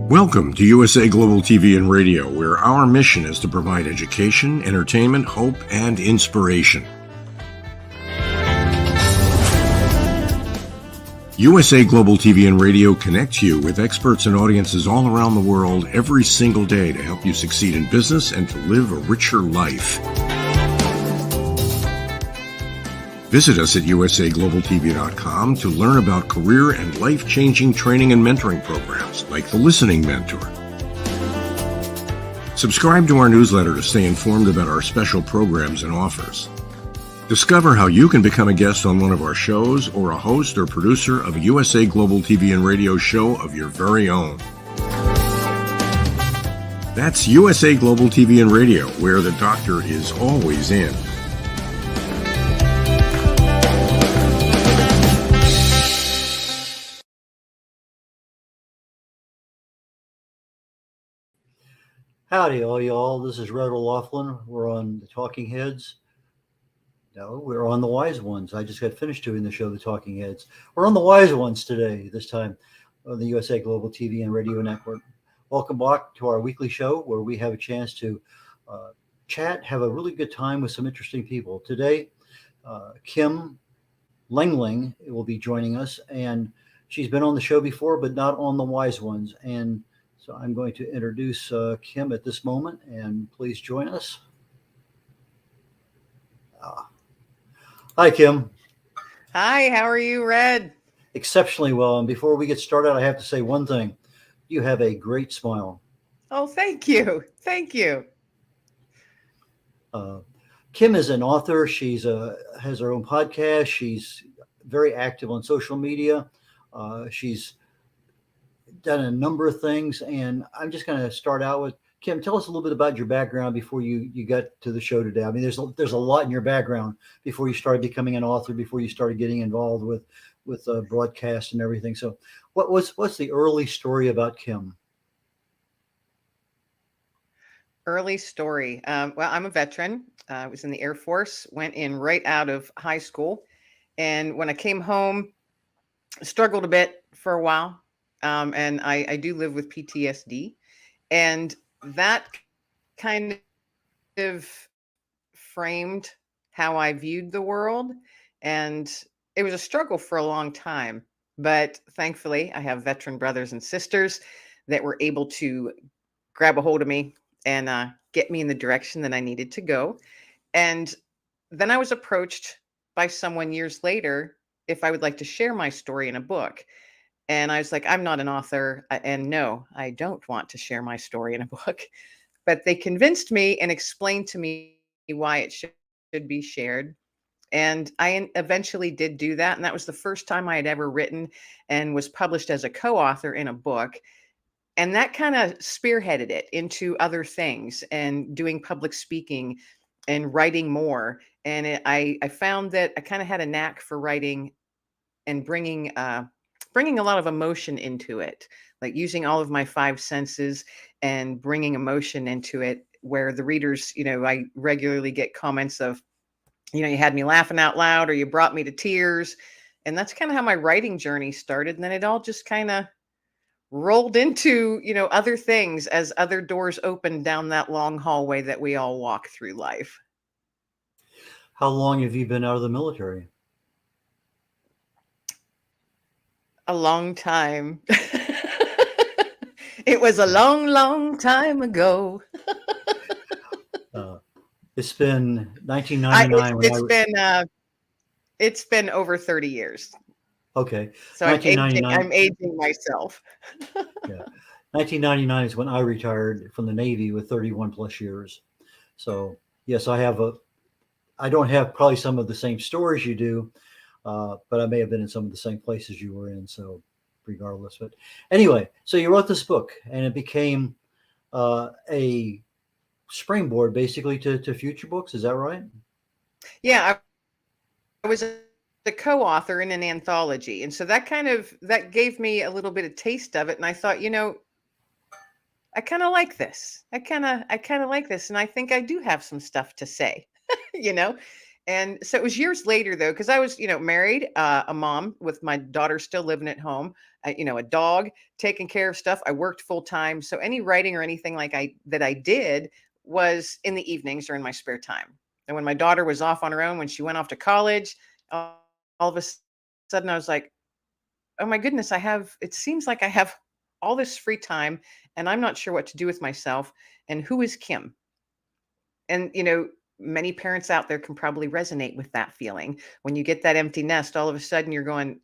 Welcome to USA Global TV and Radio, where our mission is to provide education, entertainment, hope, and inspiration. USA Global TV and Radio connects you with experts and audiences all around the world every single day to help you succeed in business and to live a richer life. Visit us at usaglobaltv.com to learn about career and life-changing training and mentoring programs like the Listening Mentor. Subscribe to our newsletter to stay informed about our special programs and offers. Discover how you can become a guest on one of our shows or a host or producer of a USA Global TV and Radio show of your very own. That's USA Global TV and Radio, where the doctor is always in. Howdy, all y'all. This is Red O'Loughlin. We're on the Talking Heads. No, we're on the Wise Ones. I just got finished doing the show, The Talking Heads. We're on the Wise Ones today, this time on the USA Global TV and Radio Network. Welcome back to our weekly show where we have a chance to chat, have a really good time with some interesting people. Today, Kim Lengling will be joining us, and she's been on the show before, but not on the Wise Ones. And so I'm going to introduce Kim at this moment, and please join us. Hi, Kim. Hi, how are you, Red? Exceptionally well. And before we get started, I have to say one thing. You have a great smile. Oh, thank you. Thank you. Kim is an author. She's has her own podcast. She's very active on social media. She's done a number of things, and I'm just going to start out with Kim. Tell us a little bit about your background before you got to the show today. I mean, there's a lot in your background before you started becoming an author, before you started getting involved with broadcast and everything. So, what's the early story about Kim? Early story. Well, I'm a veteran. I was in the Air Force. Went in right out of high school, and when I came home, struggled a bit for a while. And I do live with PTSD, and that kind of framed how I viewed the world. And it was a struggle for a long time, but thankfully I have veteran brothers and sisters that were able to grab a hold of me and get me in the direction that I needed to go. And then I was approached by someone years later if I would like to share my story in a book. And I was like, I'm not an author, and no, I don't want to share my story in a book. But they convinced me and explained to me why it should be shared. And I eventually did do that. And that was the first time I had ever written and was published as a co-author in a book. And that kind of spearheaded it into other things and doing public speaking and writing more. And I found that I kind of had a knack for writing and bringing a lot of emotion into it, like using all of my five senses and bringing emotion into it, where the readers, I regularly get comments of, you had me laughing out loud, or you brought me to tears. And that's kind of how my writing journey started. And then it all just kind of rolled into, other things as other doors opened down that long hallway that we all walk through life. How long have you been out of the military? A long time. It was a long, long time ago. It's been 1999. It's been over 30 years. Okay. So I'm aging myself. Yeah. 1999 is when I retired from the Navy with 31 plus years. So yes, I don't have probably some of the same stories you do. But I may have been in some of the same places you were in, so regardless. But anyway, so you wrote this book, and it became a springboard basically to future books. Is that right? Yeah, I was the co-author in an anthology, and so that gave me a little bit of taste of it. And I thought, I kind of like this. I kind of like this, and I think I do have some stuff to say, And so it was years later, though, because I was, married, a mom with my daughter still living at home, a dog, taking care of stuff. I worked full time. So any writing or anything that I did was in the evenings or in my spare time. And when my daughter was off on her own, when she went off to college, all of a sudden I was like, oh my goodness, it seems like I have all this free time and I'm not sure what to do with myself. And who is Kim? And, many parents out there can probably resonate with that feeling. When you get that empty nest, all of a sudden you're going,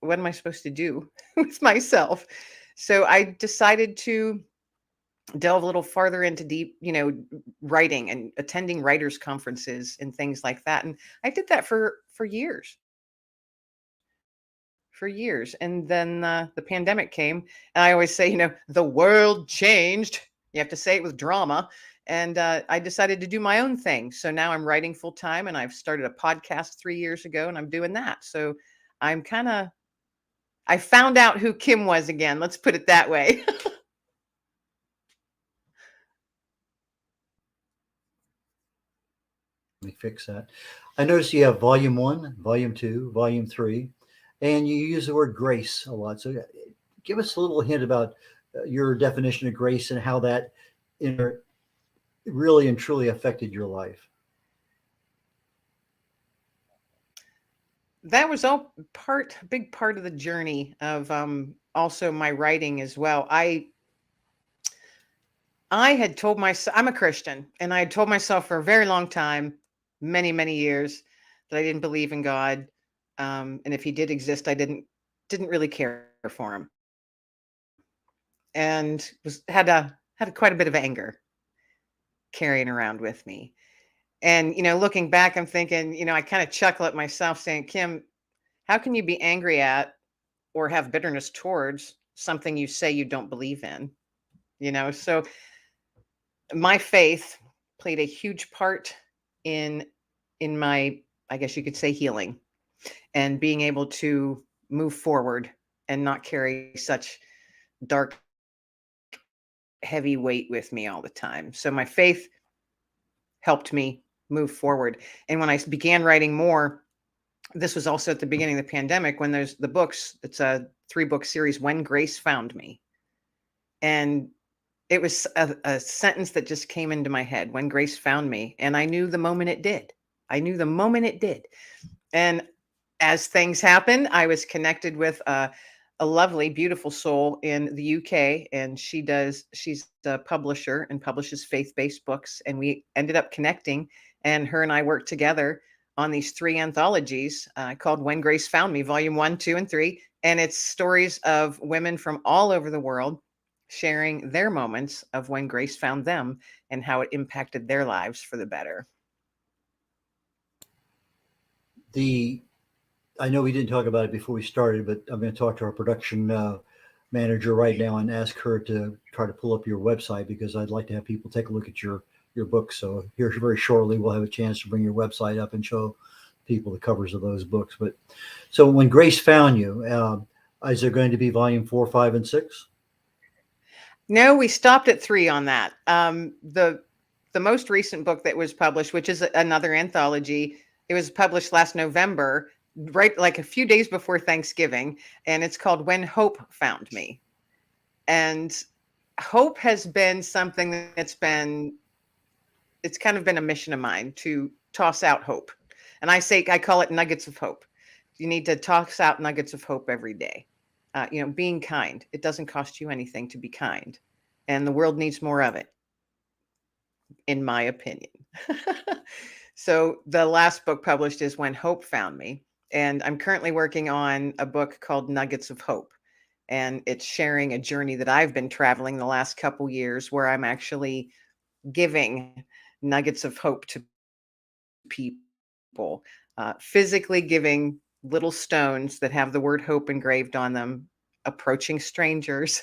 what am I supposed to do with myself? So I decided to delve a little farther into deep, writing and attending writers conferences and things like that. And I did that for years. For years. And then the pandemic came. And I always say, the world changed. You have to say it with drama. And I decided to do my own thing. So now I'm writing full time and I've started a podcast 3 years ago and I'm doing that. So I found out who Kim was again. Let's put it that way. Let me fix that. I noticed you have volume 1, volume 2, volume 3, and you use the word grace a lot. So give us a little hint about your definition of grace and how that really and truly affected your life. That was all big part of the journey of also my writing as well. I had told myself, I'm a Christian, and I had told myself for a very long time, many, many years, that I didn't believe in God. And if he did exist, I didn't really care for him. And had quite a bit of anger carrying around with me. And, looking back, I'm thinking, I kind of chuckle at myself saying, Kim, how can you be angry at or have bitterness towards something you say you don't believe in? So my faith played a huge part in my, I guess you could say, healing and being able to move forward and not carry such dark, heavy weight with me all the time. So my faith helped me move forward. And when I began writing more, this was also at the beginning of the pandemic when there's the books. It's a 3-book series, When Grace Found Me. And it was a sentence that just came into my head, when grace found me. And I knew the moment it did. And as things happened, I was connected with a lovely, beautiful soul in the UK. And she's a publisher and publishes faith-based books. And we ended up connecting. And her and I worked together on these 3 anthologies called When Grace Found Me, Volume 1, 2, and 3. And it's stories of women from all over the world sharing their moments of when grace found them and how it impacted their lives for the better. I know we didn't talk about it before we started, but I'm going to talk to our production manager right now and ask her to try to pull up your website, because I'd like to have people take a look at your book. So here very shortly, we'll have a chance to bring your website up and show people the covers of those books. But so When Grace Found You, is there going to be volume 4, 5, and 6? No, we stopped at 3 on that. The most recent book that was published, which is another anthology, it was published last November, right like a few days before Thanksgiving, and it's called When Hope Found Me. And hope has been something it's kind of been a mission of mine to toss out hope. And I call it nuggets of hope. You need to toss out nuggets of hope every day. Being kind. It doesn't cost you anything to be kind. And the world needs more of it, in my opinion. So the last book published is When Hope Found Me. And I'm currently working on a book called Nuggets of Hope. And it's sharing a journey that I've been traveling the last couple years, where I'm actually giving nuggets of hope to people, physically giving little stones that have the word hope engraved on them, approaching strangers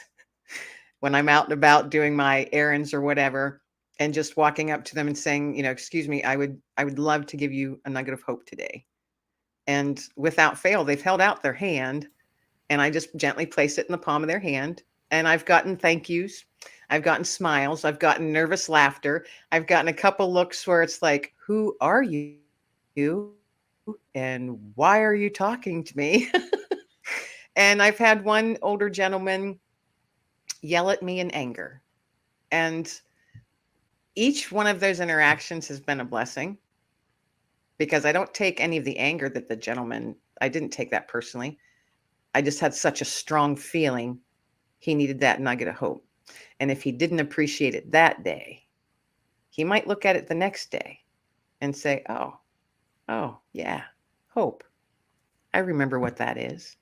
when I'm out and about doing my errands or whatever, and just walking up to them and saying, excuse me, I would love to give you a nugget of hope today. And without fail, they've held out their hand, and I just gently place it in the palm of their hand. And I've gotten thank yous. I've gotten smiles. I've gotten nervous laughter. I've gotten a couple looks where it's like, who are you? and why are you talking to me? And I've had one older gentleman yell at me in anger. And each one of those interactions has been a blessing because I don't take any of the anger that the gentleman, I didn't take that personally. I just had such a strong feeling he needed that nugget of hope. And if he didn't appreciate it that day, he might look at it the next day and say, oh, yeah, hope. I remember what that is.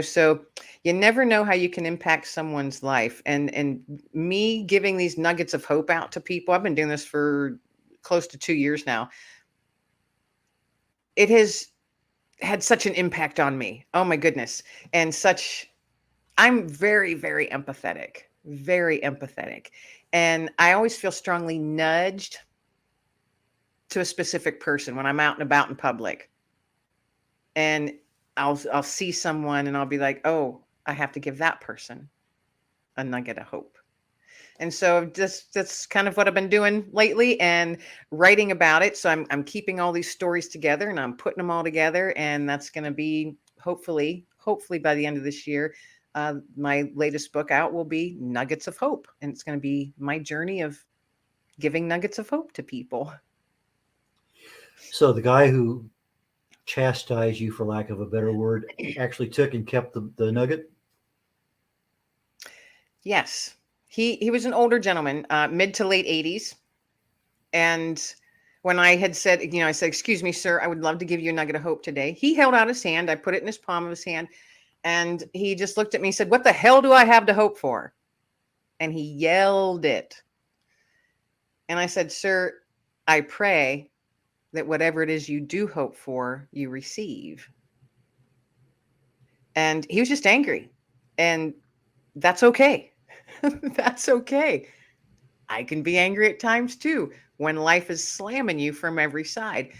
So you never know how you can impact someone's life. And me giving these nuggets of hope out to people, I've been doing this for close to 2 years now. It has had such an impact on me. Oh my goodness. I'm very, very empathetic, very empathetic. And I always feel strongly nudged to a specific person when I'm out and about in public. And I'll see someone and I'll be like, oh, I have to give that person a nugget of hope. And so that's kind of what I've been doing lately and writing about it. So I'm keeping all these stories together and I'm putting them all together. And that's going to be hopefully by the end of this year, my latest book out will be Nuggets of Hope. And it's going to be my journey of giving nuggets of hope to people. So the guy who chastised you, for lack of a better word, actually took and kept the nugget? Yes. He was an older gentleman, mid to late 80s. And when I had said, I said, excuse me, sir, I would love to give you a nugget of hope today. He held out his hand. I put it in his palm of his hand. And he just looked at me and said, what the hell do I have to hope for? And he yelled it. And I said, sir, I pray that whatever it is you do hope for, you receive. And he was just angry. And that's okay. That's okay. I can be angry at times too when life is slamming you from every side.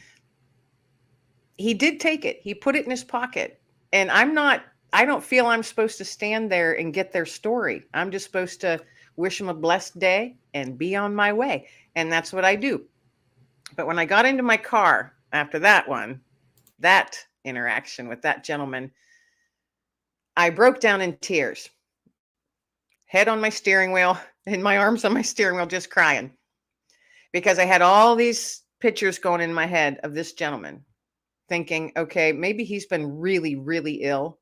He did take it. He put it in his pocket. And I don't feel I'm supposed to stand there and get their story. I'm just supposed to wish them a blessed day and be on my way. And that's what I do. But when I got into my car after that interaction with that gentleman, I broke down in tears. Head on my steering wheel and my arms on my steering wheel, just crying because I had all these pictures going in my head of this gentleman thinking, okay, maybe he's been really, really ill.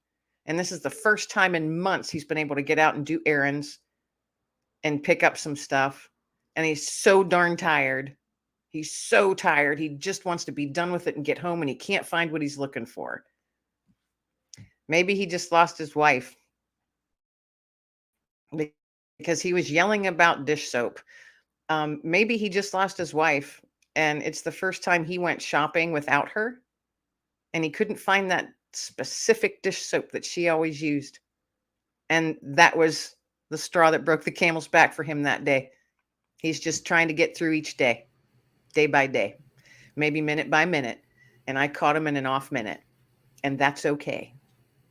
And this is the first time in months he's been able to get out and do errands and pick up some stuff. And he's so darn tired. He's so tired. He just wants to be done with it and get home and he can't find what he's looking for. Maybe he just lost his wife because he was yelling about dish soap. Maybe he just lost his wife and it's the first time he went shopping without her and he couldn't find that specific dish soap that she always used. And that was the straw that broke the camel's back for him that day. He's just trying to get through each day by day, maybe minute by minute. And I caught him in an off minute. And that's okay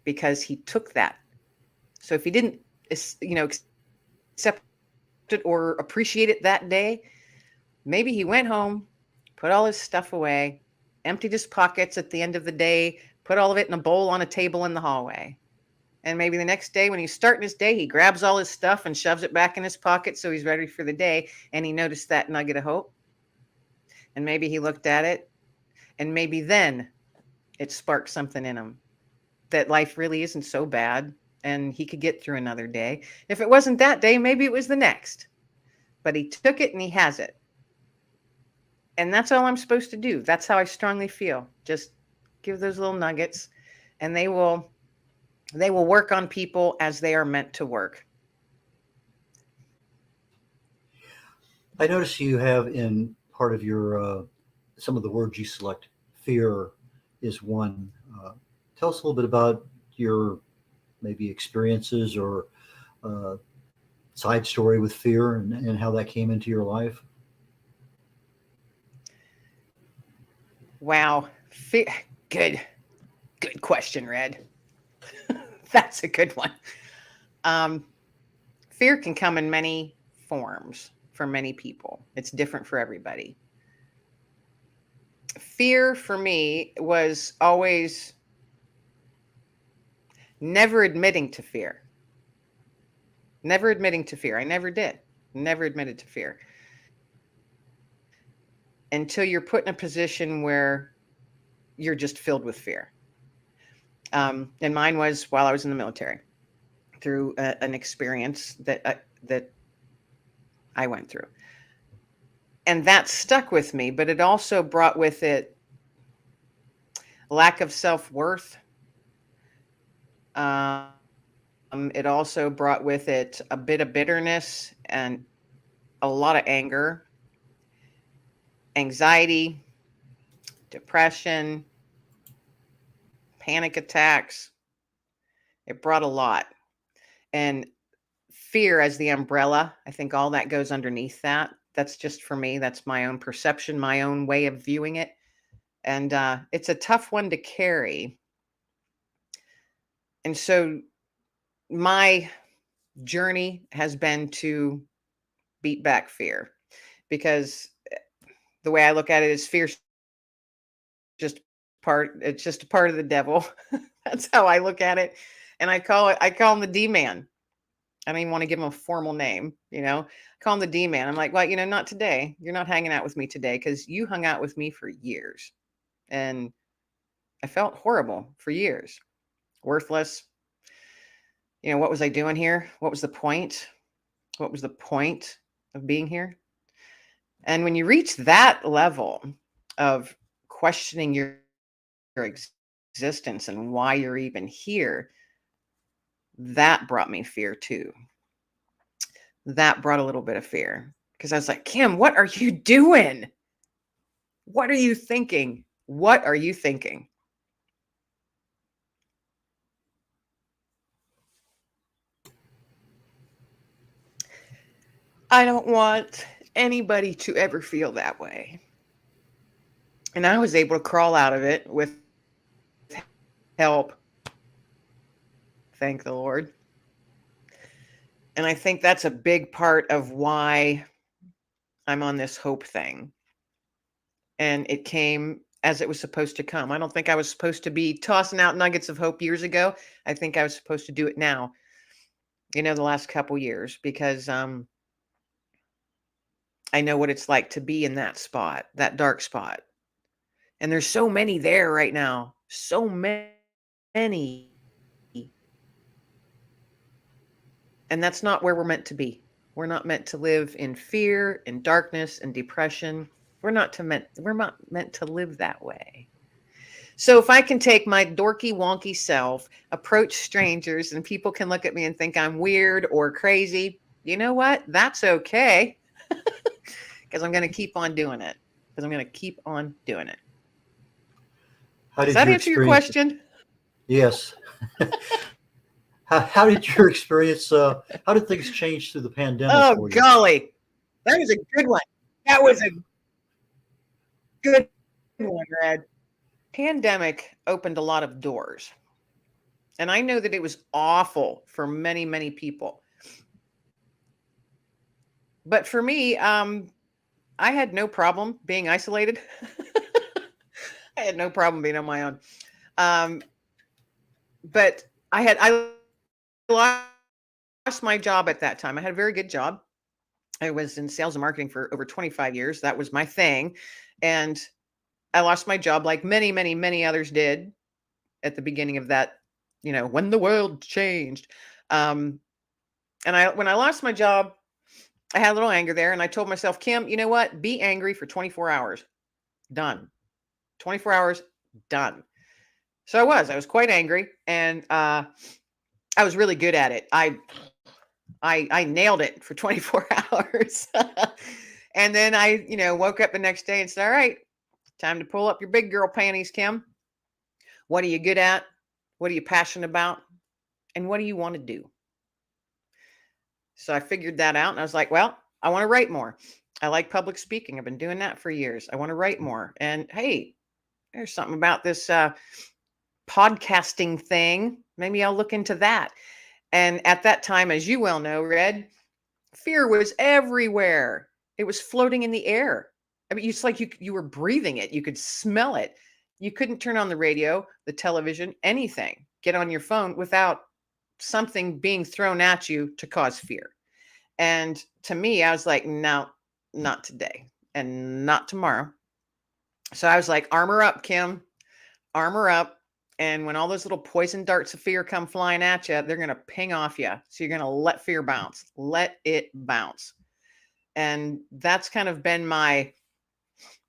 because he took that. So if he didn't, accept it or appreciate it that day, maybe he went home, put all his stuff away, emptied his pockets at the end of the day, put all of it in a bowl on a table in the hallway. And maybe the next day when he's starting his day, he grabs all his stuff and shoves it back in his pocket so he's ready for the day. And he noticed that nugget of hope. And maybe he looked at it and maybe then it sparked something in him that life really isn't so bad and he could get through another day. If it wasn't that day, maybe it was the next. But he took it and he has it. And that's all I'm supposed to do. That's how I strongly feel. Just give those little nuggets and they will work on people as they are meant to work. I notice you have in part of your some of the words you select, fear is one. Tell us a little bit about your maybe experiences or side story with fear and how that came into your life. Wow. Good question, Red. That's a good one. Fear can come in many forms for many people. It's different for everybody. Fear for me was always never admitting to fear. Never admitting to fear. I never did. Never admitted to fear. Until you're put in a position where you're just filled with fear. And mine was while I was in the military, through an experience that I went through. And that stuck with me, but it also brought with it lack of self-worth. It also brought with it a bit of bitterness and a lot of anger, anxiety, depression, panic attacks. It brought a lot. And fear as the umbrella, I think all that goes underneath that. That's just for me. That's my own perception, my own way of viewing it. And it's a tough one to carry. And so my journey has been to beat back fear, because the way I look at it is fear's just it's just a part of the devil. That's how I look at it. And I call him the D-man. I don't even want to give him a formal name, I call him the D-man. I'm like, well, not today. You're not hanging out with me today, because you hung out with me for years. And I felt horrible for years. Worthless. What was I doing here? What was the point? What was the point of being here? And when you reach that level of questioning your existence and why you're even here, that brought me fear too. That brought a little bit of fear, because I was like, Kim, what are you doing? What are you thinking? What are you thinking? I don't want anybody to ever feel that way. And I was able to crawl out of it with help. Thank the Lord. And I think that's a big part of why I'm on this hope thing. And it came as it was supposed to come. I don't think I was supposed to be tossing out nuggets of hope years ago. I think I was supposed to do it now, the last couple years, because I know what it's like to be in that spot, that dark spot. And there's so many there right now. So many. And that's not where we're meant to be. We're not meant to live in fear and darkness and depression. We're not meant to live that way. So if I can take my dorky, wonky self, approach strangers, and people can look at me and think I'm weird or crazy, you know what? That's okay. Because I'm going to keep on doing it. Does that answer your question? Yes. How did your experience, how did things change through the pandemic Oh, for you? golly. That was a good one. That was a good one, Red. Pandemic opened a lot of doors. And I know that it was awful for many, many people. But for me, I had no problem being isolated. I had no problem being on my own. But I lost my job at that time. I had a very good job. I was in sales and marketing for over 25 years. That was my thing. And I lost my job like many, many, many others did at the beginning of that, when the world changed. And when I lost my job, I had a little anger there, and I told myself, Kim, you know what? Be angry for 24 hours. Done. 24 hours, done. So I was quite angry, and I was really good at it. I nailed it for 24 hours. And then I, woke up the next day and said, all right, time to pull up your big girl panties, Kim. What are you good at? What are you passionate about? And what do you want to do? So I figured that out, and I was like, well, I want to write more. I like public speaking. I've been doing that for years. I want to write more. And hey, there's something about this podcasting thing. Maybe I'll look into that. And at that time, as you well know, Red, fear was everywhere. It was floating in the air. I mean, it's like you were breathing it. You could smell it. You couldn't turn on the radio, the television, anything, get on your phone without something being thrown at you to cause fear. And to me, I was like, no, not today and not tomorrow. So I was like, armor up, Kim, armor up. And when all those little poison darts of fear come flying at you, they're going to ping off you. So you're going to let fear bounce, let it bounce. And that's kind of been my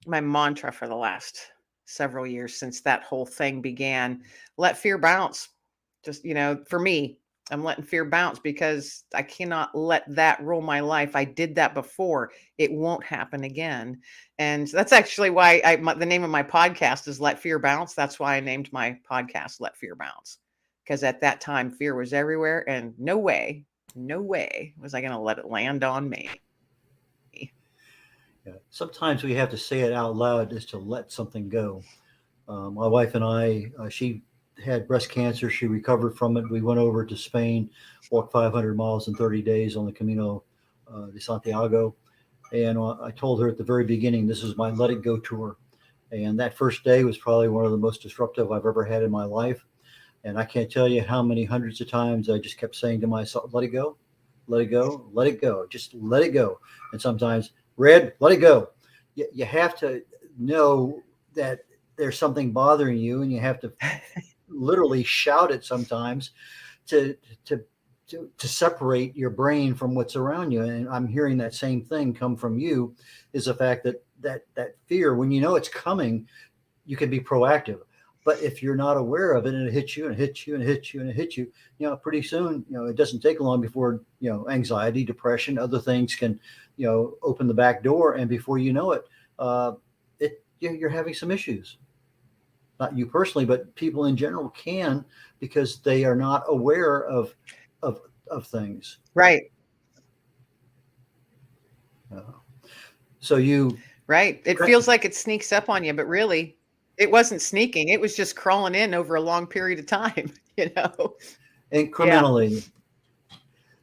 mantra for the last several years since that whole thing began. Let fear bounce. Just, for me, I'm letting fear bounce because I cannot let that rule my life. I did that before. It won't happen again. And that's actually why the name of my podcast is Let Fear Bounce. That's why I named my podcast Let Fear Bounce. Because at that time, fear was everywhere and no way was I going to let it land on me. Yeah. Sometimes we have to say it out loud just to let something go. My wife and I, she had breast cancer. She recovered from it. We went over to Spain, walked 500 miles in 30 days on the Camino de Santiago. And I told her at the very beginning, this is my Let It Go tour. And that first day was probably one of the most disruptive I've ever had in my life. And I can't tell you how many hundreds of times I just kept saying to myself, let it go, let it go, let it go, just let it go. And sometimes, Red, let it go. You have to know that there's something bothering you, and you have to literally shout it sometimes to separate your brain from what's around you. And I'm hearing that same thing come from you, is the fact that fear, when you know it's coming, you can be proactive. But if you're not aware of it and it hits you and hits you and hits you and it hits you, pretty soon, it doesn't take long before, anxiety, depression, other things can, open the back door. And before you know it, you're having some issues. Not you personally, but people in general can, because they are not aware of things. Right. So you. Right. It feels like it sneaks up on you, but really it wasn't sneaking. It was just crawling in over a long period of time, Incrementally. Yeah.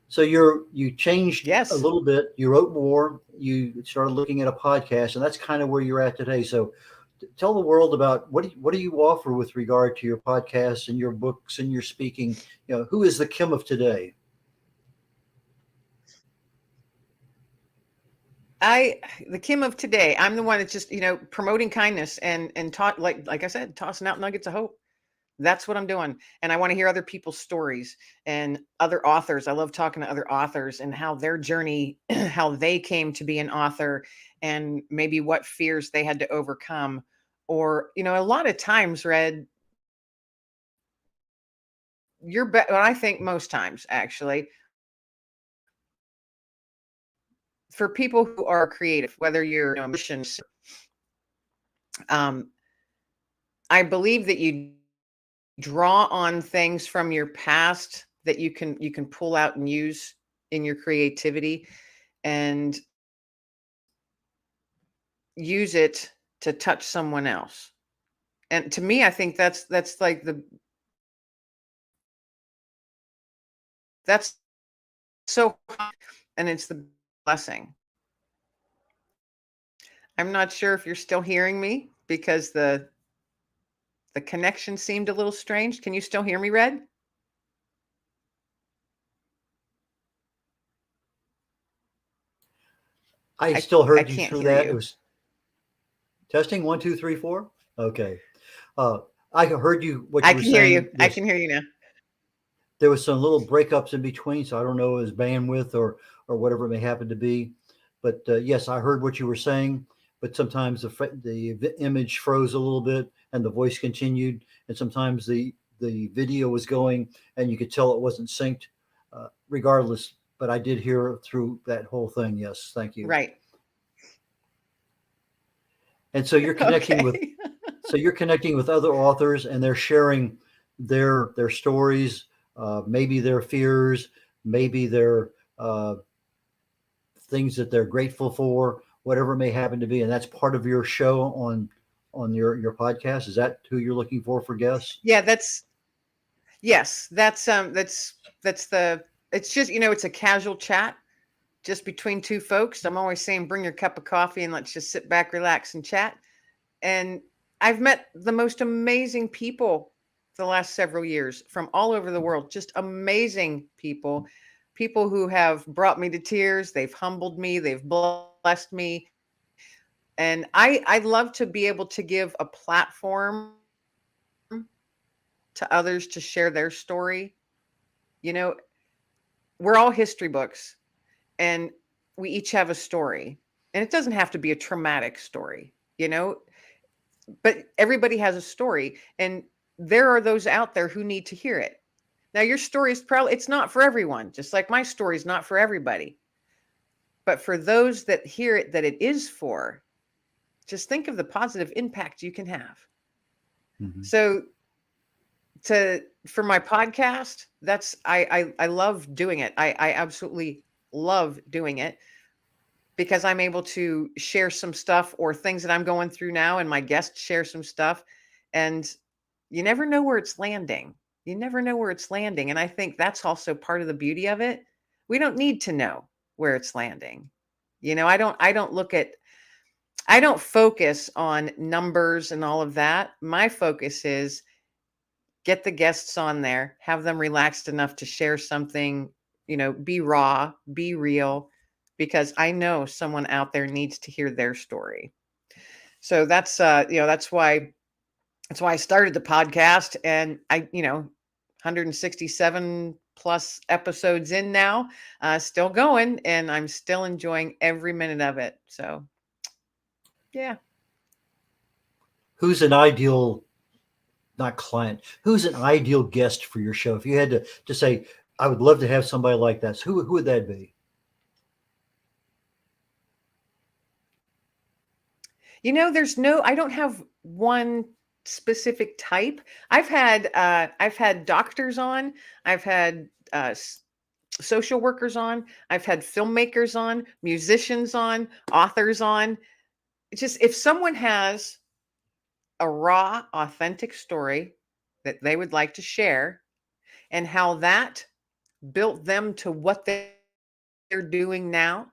So you changed a little bit. You wrote more. You started looking at a podcast, and that's kind of where you're at today. So tell the world about what do you offer with regard to your podcasts and your books and your speaking. Who is the Kim of today? The Kim of today, I'm the one that's just, promoting kindness and taught, like I said, tossing out nuggets of hope. That's what I'm doing. And I want to hear other people's stories and other authors. I love talking to other authors and how their journey, how they came to be an author, and maybe what fears they had to overcome. Or, a lot of times, Red, I think most times, actually, for people who are creative, whether you're a musician, I believe that you draw on things from your past that you can pull out and use in your creativity, and use it to touch someone else. And to me, I think that's like that's so, and it's the blessing. I'm not sure if you're still hearing me, because the connection seemed a little strange. Can you still hear me, Red? I still heard you can't through hear that. you. It was testing 1, 2, 3, 4. Okay. I heard you. What you were saying. I can hear you. I can hear you now. There was some little breakups in between, so I don't know if it was bandwidth or whatever it may happen to be. But yes, I heard what you were saying. But sometimes the image froze a little bit and the voice continued, and sometimes the video was going and you could tell it wasn't synced. Regardless, but I did hear through that whole thing. Yes, thank you. Right. And so you're connecting with other authors, and they're sharing their stories, maybe their fears, maybe their things that they're grateful for, whatever it may happen to be. And that's part of your show on your podcast. Is that who you're looking for guests? Yeah, that's it's just, it's a casual chat. just between two folks. I'm always saying, bring your cup of coffee and let's just sit back, relax, and chat. And I've met the most amazing people the last several years from all over the world, just amazing people, people who have brought me to tears. They've humbled me. They've blessed me. And I love to be able to give a platform to others to share their story. You know, we're all history books and we each have a story. And it doesn't have to be a traumatic story, but everybody has a story. And there are those out there who need to hear it. Now, your story is probably, it's not for everyone, just like my story is not for everybody. But for those that hear it, that it is for, just think of the positive impact you can have. Mhm. So for my podcast, that's I love doing it. I absolutely love doing it because I'm able to share some stuff or things that I'm going through now, and my guests share some stuff, and you never know where it's landing. You never know where it's landing, and I think that's also part of the beauty of it. We don't need to know where it's landing. I don't focus on numbers and all of that. My focus is get the guests on there, have them relaxed enough to share something, be raw, be real, because I know someone out there needs to hear their story. So that's why I started the podcast, and 167 plus episodes in now, still going, and I'm still enjoying every minute of it. So yeah. Who's an ideal, not client, who's an ideal guest for your show? If you had to say, I would love to have somebody like that, so who would that be? I don't have one specific type. I've had doctors on, I've had social workers on, I've had filmmakers on, musicians on, authors on. It's just, if someone has a raw, authentic story that they would like to share, and how that built them to what they're doing now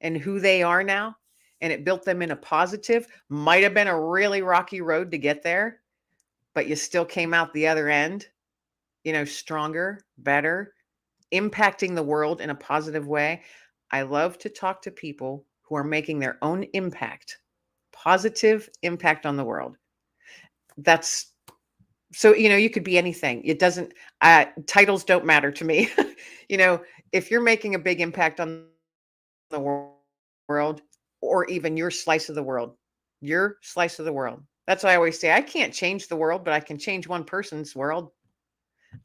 and who they are now, and it built them in a positive, might have been a really rocky road to get there, but you still came out the other end, stronger, better, impacting the world in a positive way. I love to talk to people who are making their own impact, positive impact on the world. That's so, you could be anything. It doesn't, titles don't matter to me. If you're making a big impact on the world, or even your slice of the world. That's why I always say, I can't change the world, but I can change one person's world.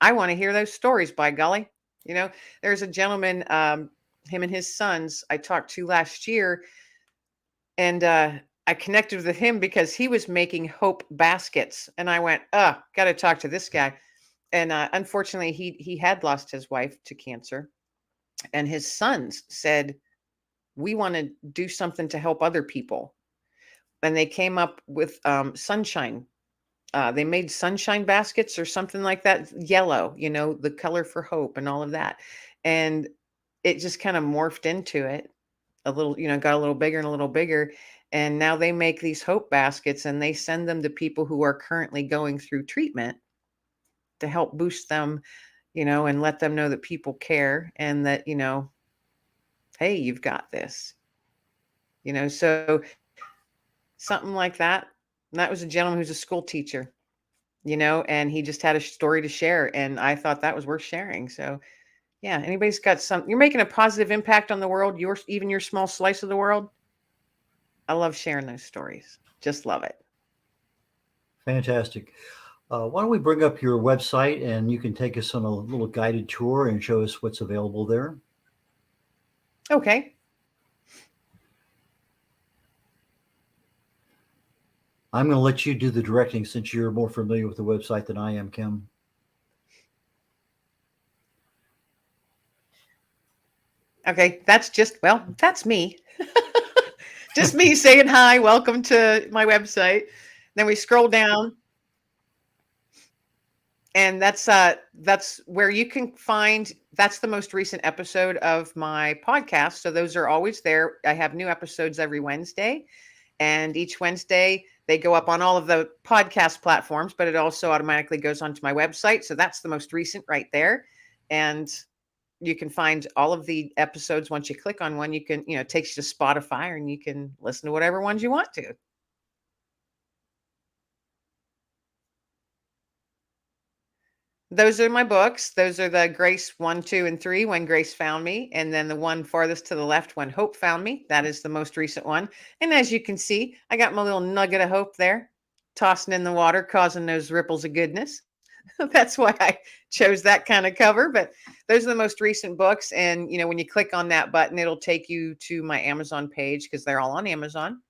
I want to hear those stories, by golly. There's a gentleman, him and his sons, I talked to last year, and I connected with him because he was making hope baskets. And I went, got to talk to this guy. And unfortunately, he had lost his wife to cancer. And his sons said, we want to do something to help other people. And they came up with sunshine. They made sunshine baskets or something like that, yellow, the color for hope and all of that. And it just kind of morphed into it a little, got a little bigger and a little bigger. And now they make these hope baskets and they send them to people who are currently going through treatment to help boost them, and let them know that people care and that, hey, you've got this, so something like that. And that was a gentleman who's a school teacher, and he just had a story to share. And I thought that was worth sharing. So yeah, anybody's got you're making a positive impact on the world, even your small slice of the world. I love sharing those stories. Just love it. Fantastic. Why don't we bring up your website and you can take us on a little guided tour and show us what's available there? Okay. I'm going to let you do the directing since you're more familiar with the website than I am, Kim. Okay. That's me. Just me saying hi, welcome to my website. Then we scroll down. And that's where you can find, that's the most recent episode of my podcast. So those are always there. I have new episodes every Wednesday, and each Wednesday they go up on all of the podcast platforms, but it also automatically goes onto my website. So that's the most recent right there. And you can find all of the episodes. Once you click on one, you can, it takes you to Spotify, and you can listen to whatever ones you want to. Those are my books. Those are the Grace 1, 2, and 3, When Grace Found Me. And then the one farthest to the left, When Hope Found Me. That is the most recent one. And as you can see, I got my little nugget of hope there, tossing in the water, causing those ripples of goodness. That's why I chose that kind of cover. But those are the most recent books. And, when you click on that button, it'll take you to my Amazon page, because they're all on Amazon.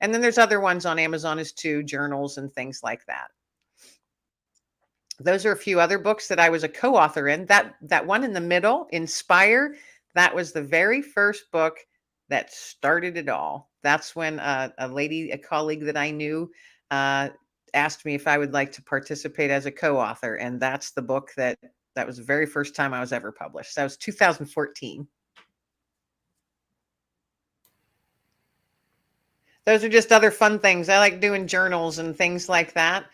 And then there's other ones on Amazon as too, journals and things like that. Those are a few other books that I was a co-author in. That one in the middle, Inspire, that was the very first book that started it all. That's when a colleague that I knew, asked me if I would like to participate as a co-author, and that's the book that was the very first time I was ever published. That was 2014. Those are just other fun things. I like doing journals and things like that.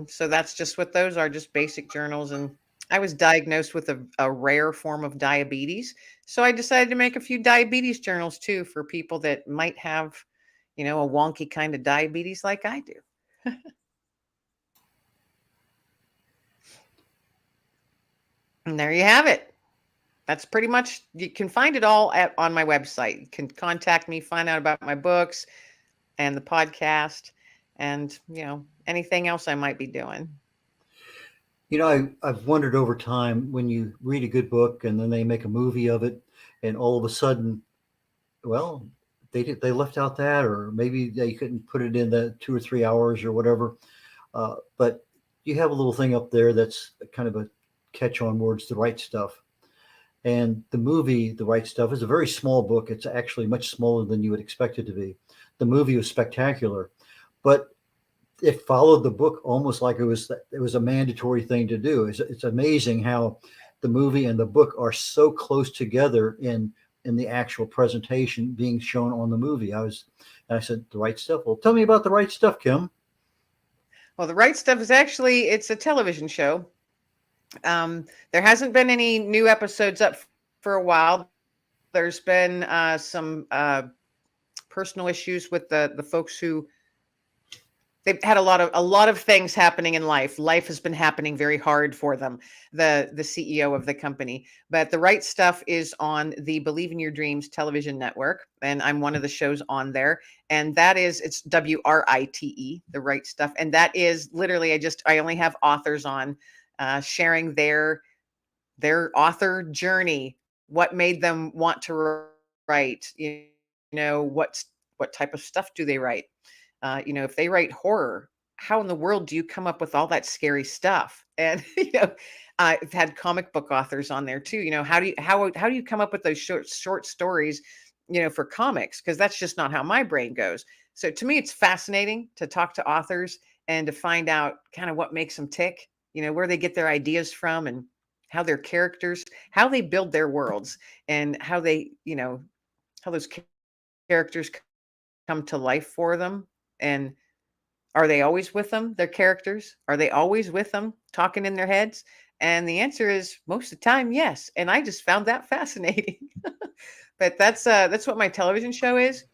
So that's just what those are, just basic journals. And I was diagnosed with a rare form of diabetes. So I decided to make a few diabetes journals too, for people that might have, a wonky kind of diabetes like I do. And there you have it. That's pretty much, you can find it all on my website. You can contact me, find out about my books and the podcast, and, anything else I might be doing. I've wondered over time, when you read a good book and then they make a movie of it, and all of a sudden, well, they left out that, or maybe they couldn't put it in the 2 or 3 hours or whatever. But you have a little thing up there that's kind of a catch on words, The Right Stuff. And the movie, The Right Stuff, is a very small book. It's actually much smaller than you would expect it to be. The movie was spectacular, but it followed the book almost like it was a mandatory thing to do. It's amazing how the movie and the book are so close together in the actual presentation being shown on the movie. I said, The Right Stuff. Well, tell me about The Right Stuff, Kim. Well, The Right Stuff is actually, it's a television show. There hasn't been any new episodes up for a while. There's been some personal issues with the folks who, they've had a lot of things happening in life. Life has been happening very hard for them, the CEO of the company. But The Right Stuff is on the Believe in Your Dreams television network, and I'm one of the shows on there. And it's WRITE, The Right Stuff. And that is literally, I only have authors on, sharing their author journey, what made them want to write, what type of stuff do they write? If they write horror, how in the world do you come up with all that scary stuff? And I've had comic book authors on there too. How do you come up with those short stories, for comics? Because that's just not how my brain goes. So to me, it's fascinating to talk to authors and to find out kind of what makes them tick, where they get their ideas from, and how their characters, how they build their worlds, and how they, how those characters come to life for them. And are they always with them, their characters? Are they always with them, talking in their heads? And the answer is most of the time, yes. And I just found that fascinating. But that's what my television show is.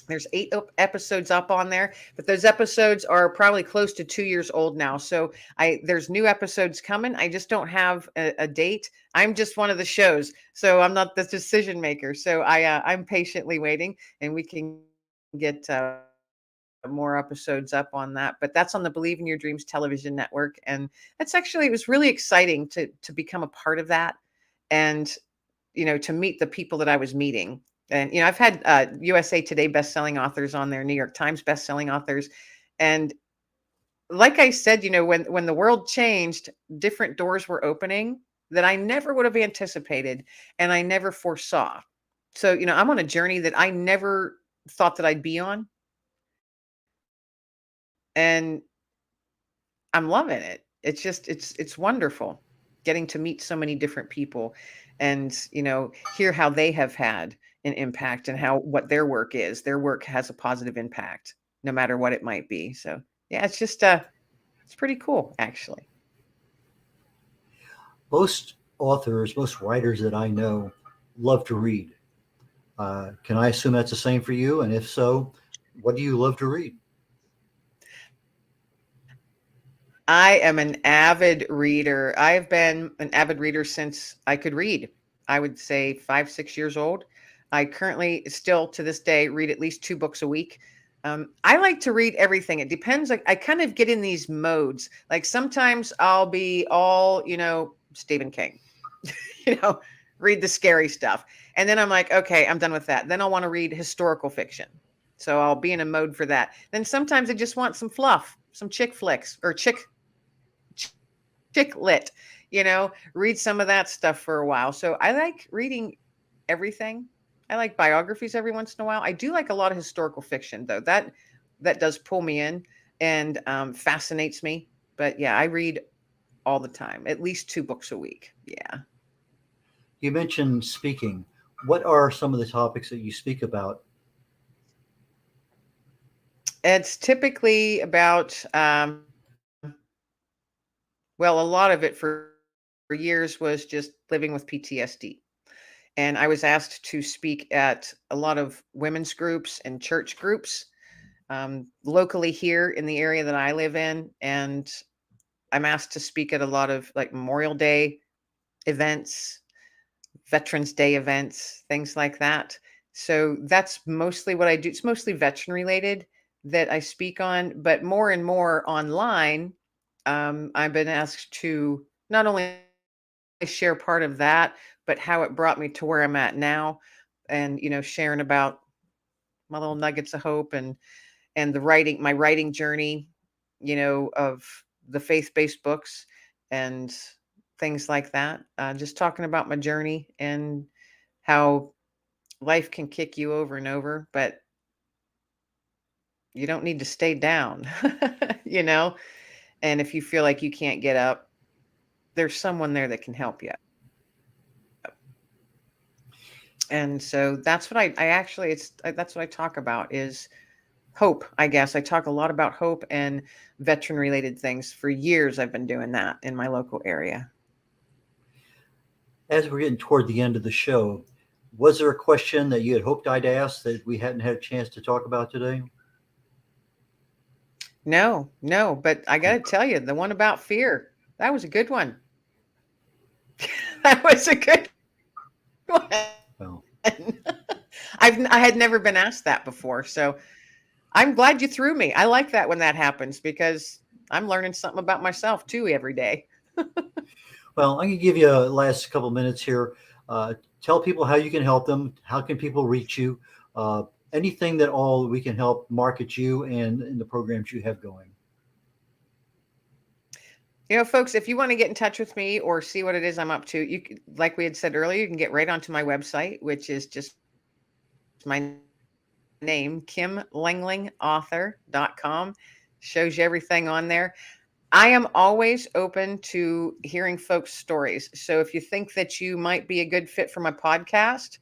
There's 8 episodes up on there, but those episodes are probably close to 2 years old now. So there's new episodes coming. I just don't have a date. I'm just one of the shows, so I'm not the decision maker. So I'm patiently waiting, and we can get more episodes up on that. But that's on the Believe in Your Dreams television network, and it was really exciting to become a part of that, and to meet the people that I was meeting. And I've had USA Today bestselling authors on there, New York Times bestselling authors, and like I said, when the world changed, different doors were opening that I never would have anticipated, and I never foresaw. So I'm on a journey that I never thought that I'd be on, and I'm loving it. it's wonderful getting to meet so many different people and, hear how they have had an impact and how what their work is. Their work has a positive impact, no matter what it might be. So yeah, it's pretty cool, actually. Most authors, most writers that I know love to read. Can I assume that's the same for you? And if so, what do you love to read? I am an avid reader. I've been an avid reader since I could read. I would say 5, 6 years old. I currently still to this day read at least 2 books a week. I like to read everything. It depends. Like I kind of get in these modes. Like sometimes I'll be all, Stephen King, you know, read the scary stuff. And then I'm like, okay, I'm done with that. Then I'll want to read historical fiction. So I'll be in a mode for that. Then sometimes I just want some fluff, some chick flicks or chick lit, read some of that stuff for a while. So I like reading everything. I like biographies every once in a while. I do like a lot of historical fiction though. That does pull me in and fascinates me. But yeah, I read all the time, at least 2 books a week. Yeah. You mentioned speaking. What are some of the topics that you speak about? It's typically about, well, a lot of it for years was just living with PTSD. And I was asked to speak at a lot of women's groups and church groups locally here in the area that I live in. And I'm asked to speak at a lot of like Memorial Day events, Veterans Day events, things like that. So that's mostly what I do. It's mostly veteran related that I speak on, but more and more online. I've been asked to not only share part of that, but how it brought me to where I'm at now, and sharing about my little nuggets of hope and my writing journey, of the faith-based books and things like that. Just talking about my journey and how life can kick you over and over, but you don't need to stay down, you know? And if you feel like you can't get up, there's someone there that can help you. And so that's what I actually, that's what I talk about is hope. I guess I talk a lot about hope and veteran related things. For years, I've been doing that in my local area. As we're getting toward the end of the show, was there a question that you had hoped I'd ask that we hadn't had a chance to talk about today? No, but I got to tell you, the one about fear, that was a good one. That was a good one. Well, I had never been asked that before, so I'm glad you threw me. I like that when that happens because I'm learning something about myself too every day. well, I can give you a last couple minutes here. Tell people how you can help them. How can people reach you? Uh, Anything that all we can help market you and the programs you have going. Folks, if you want to get in touch with me or see what it is I'm up to, like we had said earlier, you can get right onto my website, which is just my name, kimlenglingauthor.com. Shows you everything on there. I am always open to hearing folks' stories. So if you think that you might be a good fit for my podcast,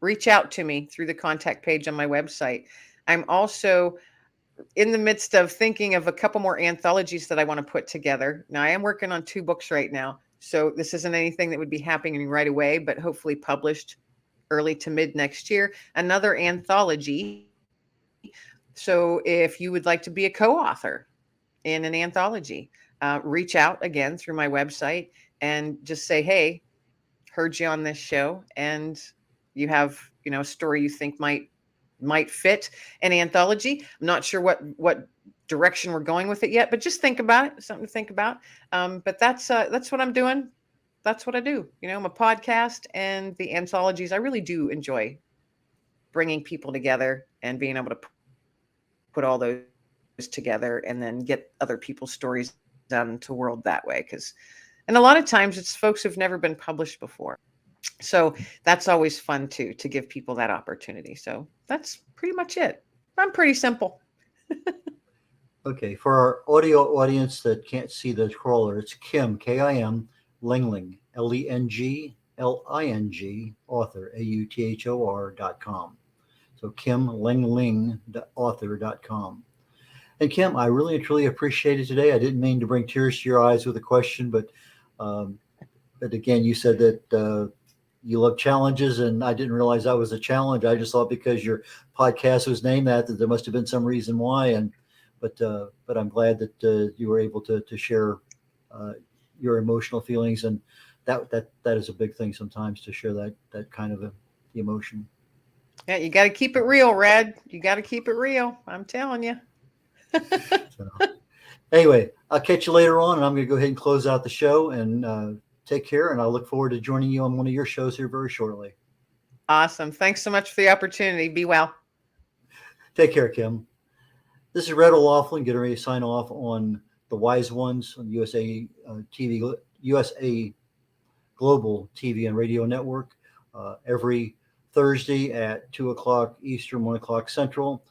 reach out to me through the contact page on my website. I'm also in the midst of thinking of a couple more anthologies that I want to put together. Now, I am working on 2 books right now. So this isn't anything that would be happening right away, but hopefully published early to mid next year. Another anthology. So if you would like to be a co-author in an anthology, reach out again through my website and just say, hey, heard you on this show and you have, a story you think might fit an anthology. I'm not sure what direction we're going with it yet, but just think about it. Something to think about. But that's what I'm doing. That's what I do. My podcast and the anthologies. I really do enjoy bringing people together and being able to put all those together and then get other people's stories out into the world that way. And a lot of times it's folks who've never been published before. So that's always fun too, to give people that opportunity. So that's pretty much it. I'm pretty simple. Okay, for our audio audience that can't see the crawler, it's Kim, Kim, Lengling, Lengling, author, author.com. So Kim Lengling, author.com. And Kim, I really and truly appreciate it today. I didn't mean to bring tears to your eyes with a question, um, but again, you said that you love challenges, and I didn't realize that was a challenge. I just thought because your podcast was named that there must have been some reason why. But I'm glad that you were able to share your emotional feelings, and that is a big thing sometimes, to share that kind of emotion. Yeah, you got to keep it real, Red. You got to keep it real. I'm telling you. So, anyway, I'll catch you later on, and I'm going to go ahead and close out the show, and take care. And I look forward to joining you on one of your shows here very shortly. Awesome. Thanks so much for the opportunity. Be well. Take care, Kim. This is Red O'Laughlin getting ready to sign off on The Wise Ones on USA Global TV and Radio Network every Thursday at 2 o'clock Eastern, 1 o'clock Central.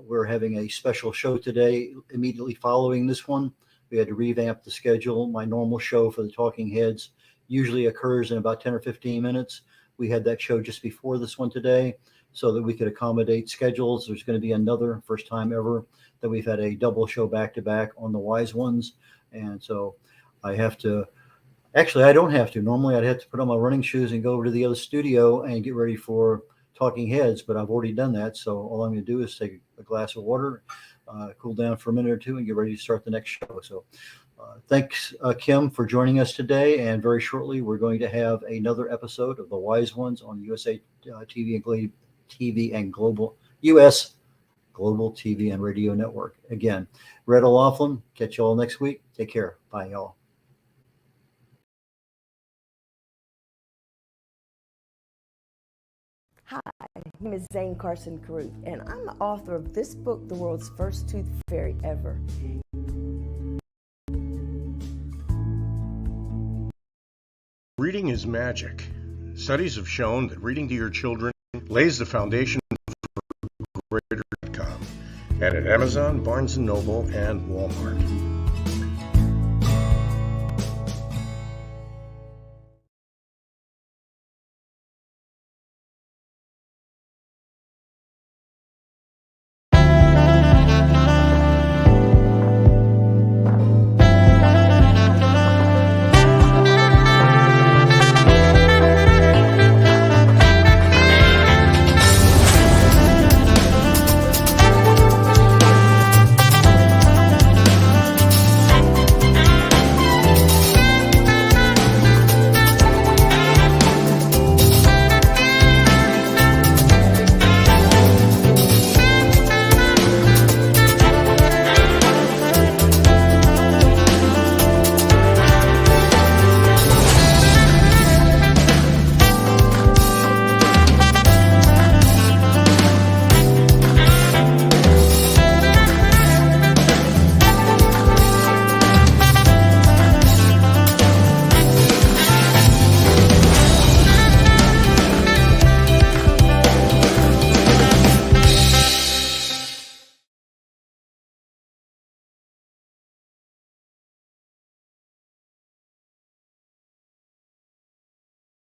We're having a special show today immediately following this one. We had to revamp the schedule. My normal show for the Talking Heads usually occurs in about 10 or 15 minutes. We had that show just before this one today so that we could accommodate schedules. There's going to be another, first time ever, that we've had a double show back-to-back on The Wise Ones. And so I have to, actually, I don't have to. Normally I'd have to put on my running shoes and go over to the other studio and get ready for Talking Heads, but I've already done that. So all I'm going to do is take a glass of water, cool down for a minute or two, and get ready to start the next show. So thanks, Kim, for joining us today. And very shortly, we're going to have another episode of The Wise Ones on USA TV and Global US Global TV and Radio Network. Again, Red O'Laughlin. Catch you all next week. Take care. Bye, y'all. Hi, my name is Zane Carson Carruth, and I'm the author of this book, The World's First Tooth Fairy Ever. Reading is magic. Studies have shown that reading to your children lays the foundation for greater outcome. And at Amazon, Barnes & Noble, and Walmart.